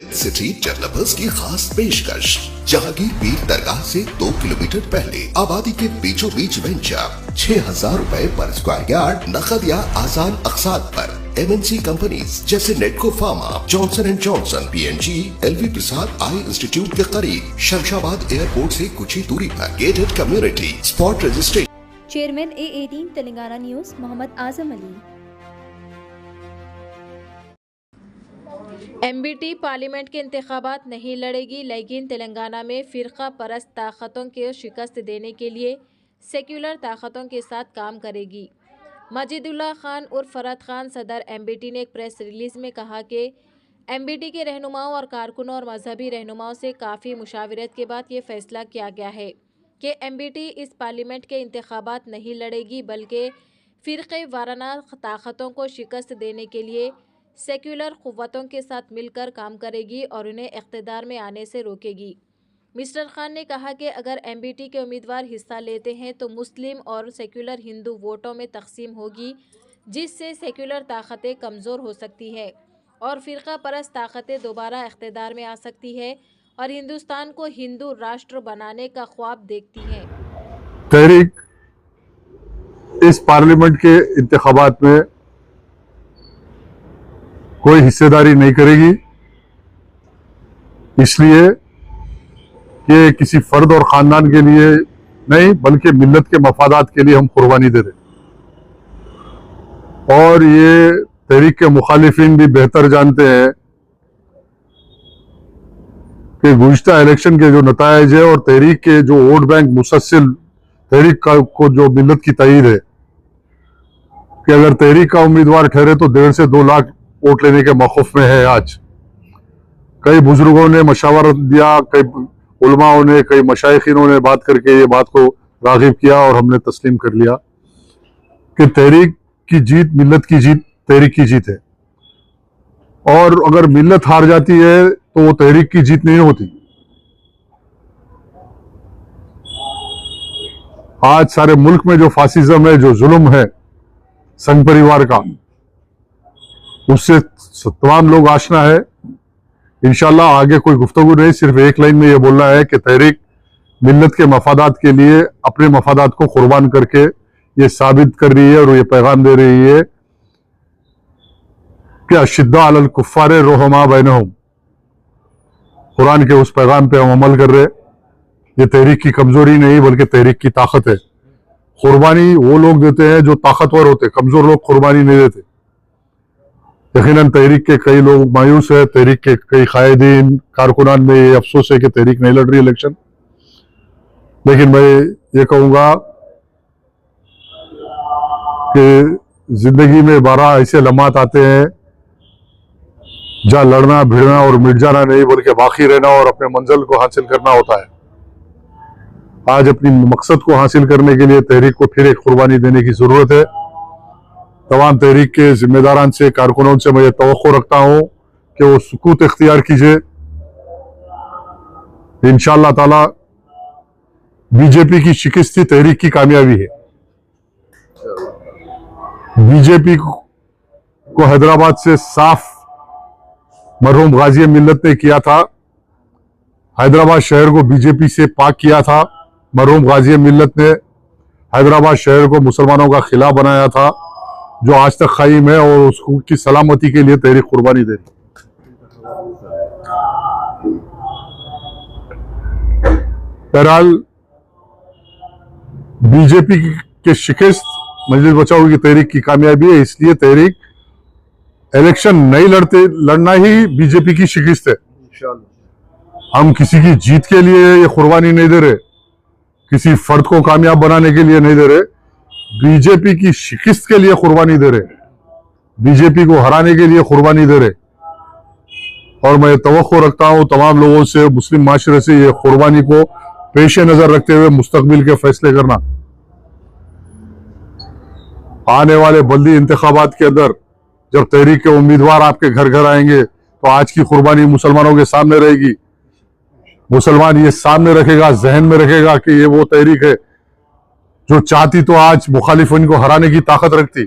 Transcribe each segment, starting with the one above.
City developers की खास पेशकश जहांगीर पीर दरगाह से 2 किलोमीटर पहले आबादी के बीचों बीच वेंचर 6,000 रुपए पर स्क्वायर यार्ड नकद या आसान अकसाद पर MNC कंपनीज जैसे Natco pharma, Johnson and Johnson, PNG, LV Prasad eye institute के करीब, शमशाबाद एयरपोर्ट से कुछ ही दूरी पर gated community spot registration. Chairman A18 Telangana news Mohammed Azam Ali. MBT parliament के इंतखाबात नहीं लड़ेगी, लेकिन तेलंगाना में फ़िरका परस्त ताकतों के शिकस्त देने के लिए सेक्युलर ताकतों के साथ काम करेगी। मजीदुल्लाह खान उर्फ फरहत खान सदर MBT ने एक प्रेस रिलीज़ में कहा कि MBT के रहनुमाओं और कारकुनों और मजहबी रहनुमाओं से काफ़ी मुशावरत के बाद ये फैसला किया गया है कि MBT इस पार्लियामेंट के इंतखाबात नहीं लड़ेगी, बल्कि फ़िरक़े वाराना ताकतों को शिकस्त देने के लिए सेक्युलर क़ुव्वतों के साथ मिलकर काम करेगी और उन्हें इक़्तिदार में आने से रोकेगी। मिस्टर खान ने कहा कि अगर MBT के उम्मीदवार हिस्सा लेते हैं तो मुस्लिम और सेक्युलर हिंदू वोटों में तकसीम होगी, जिससे सेक्युलर ताकतें कमज़ोर हो सकती है और फ़िरका परस्त ताकतें दोबारा इक़्तिदार में आ सकती है और हिंदुस्तान को हिंदू राष्ट्र बनाने का ख्वाब देखती है। तहरीक इस पार्लियामेंट के इंतखाबात में कोई हिस्सेदारी नहीं करेगी, इसलिए कि किसी फर्द और ख़ानदान के लिए नहीं बल्कि मिल्लत के मफादात के लिए हम कुर्बानी दे रहे। और ये तहरीक के मुखालिफिन भी बेहतर जानते हैं कि गुज़िश्ता इलेक्शन के जो नताइज है और तहरीक के जो वोट बैंक मुसलसल तहरीक को जो मिल्लत की तायीद है कि अगर तहरीक का उम्मीदवार ठहरे तो 1.5 से 2 लाख वोट लेने के मौक़िफ़ में है। आज कई बुजुर्गों ने मशावरत दिया, कई उलमाओं ने, कई मशाइखिनों ने बात करके ये बात को राग़िब किया और हमने तस्लीम कर लिया कि तहरीक की जीत मिल्लत की जीत, तहरीक की जीत है। और अगर मिल्लत हार जाती है तो वो तहरीक की जीत नहीं होती। आज सारे मुल्क में जो फासिज्म है, जो जुल्म है संघ परिवार का, उससे तमाम लोग आशना है। इंशाल्लाह आगे कोई गुफ्तगू नहीं, सिर्फ एक लाइन में ये बोलना है कि तहरीक मिल्लत के मफादात के लिए अपने मफादात को कुर्बान करके ये साबित कर रही है और ये पैगाम दे रही है कि अशिद्दा अलल कुफ्फार रुहमा बैनहुम, कुरान के उस पैगाम पे हम अमल कर रहे। ये तहरीक की कमजोरी नहीं बल्कि तहरीक की ताकत है। कुर्बानी वो लोग देते हैं जो ताकतवर होते, कमजोर लोग कुर्बानी नहीं देते। यकीनन तहरीक के कई लोग मायूस है, तहरीक के कई कायदीन कारकुनान में ये अफसोस है कि तहरीक नहीं लड़ रही इलेक्शन। लेकिन मैं ये कहूँगा कि जिंदगी में 12 ऐसे लम्हात आते हैं जहाँ लड़ना भिड़ना और मिट जाना नहीं बल्कि बाकी रहना और अपने मंजिल को हासिल करना होता है। आज अपनी मकसद को हासिल करने के लिए तहरीक को फिर एक कुर्बानी देने की जरूरत है। तमाम तहरीक के जिम्मेदारान से, कारकुनों से मैं ये तवक्को रखता हूँ कि वो सुकूत इख्तियार कीजिए। इंशाअल्लाह ताला बीजेपी की शिकस्त ही तहरीक की कामयाबी है। बीजेपी को हैदराबाद से साफ मरहूम गाजी मिल्लत ने किया था, हैदराबाद शहर को बीजेपी से पाक किया था। मरहूम गाजी मिल्लत ने हैदराबाद शहर को मुसलमानों का खिला बनाया था, जो आज तक कायम है और उसको की सलामती के लिए तहरीक कुर्बानी दे रही। बहरहाल बीजेपी के शिकस्त मजलिस बचाओ की तहरीक की कामयाबी है, इसलिए तहरीक इलेक्शन नहीं लड़ना ही बीजेपी की शिकस्त है। हम किसी की जीत के लिए ये कुर्बानी नहीं दे रहे, किसी फर्द को कामयाब बनाने के लिए नहीं दे रहे, बीजेपी की शिकस्त के लिए कुर्बानी दे रहे, बीजेपी को हराने के लिए कुर्बानी दे रहे। और मैं तवक्को रखता हूं तमाम लोगों से, मुस्लिम माशरे से, ये कुर्बानी को पेश नजर रखते हुए मुस्तकबिल के फैसले करना। आने वाले बल्दी इंतखाबात के अंदर जब तहरीक के उम्मीदवार आपके घर घर आएंगे तो आज की कुर्बानी मुसलमानों के सामने रहेगी। मुसलमान ये सामने रखेगा, जहन में रखेगा कि ये वो तहरीक है जो चाहती तो आज मुखालिफिन को हराने की ताकत रखती,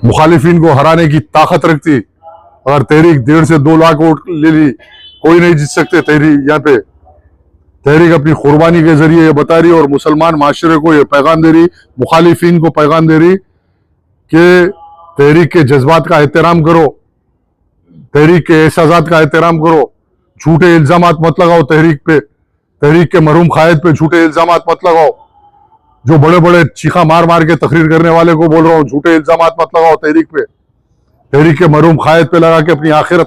मुखालिफिन को हराने की ताकत रखती, अगर तहरीक 1.5 से 2 लाख वोट ले ली, कोई नहीं जीत सकते तहरीक। यहाँ पे तहरीक अपनी कुर्बानी के जरिए ये बता रही और मुसलमान माशरे को ये पैगाम दे रही, मुखालिफिन को पैगाम दे रही कि तहरीक के जज्बात का एहतराम करो, तहरीक के एहसासात का एहतराम करो, झूठे इल्जामात मत लगाओ तहरीक पे, तहरीक के मरहूम कायद पे झूठे इल्जामात मत लगाओ। जो बड़े बड़े चीखा मार मार के तकरीर करने वाले को बोल रहा हूँ, झूठे इल्जामात मत लगाओ तहरीक पे, तहरीक के मरहूम कायद पे लगा के अपनी आखिरत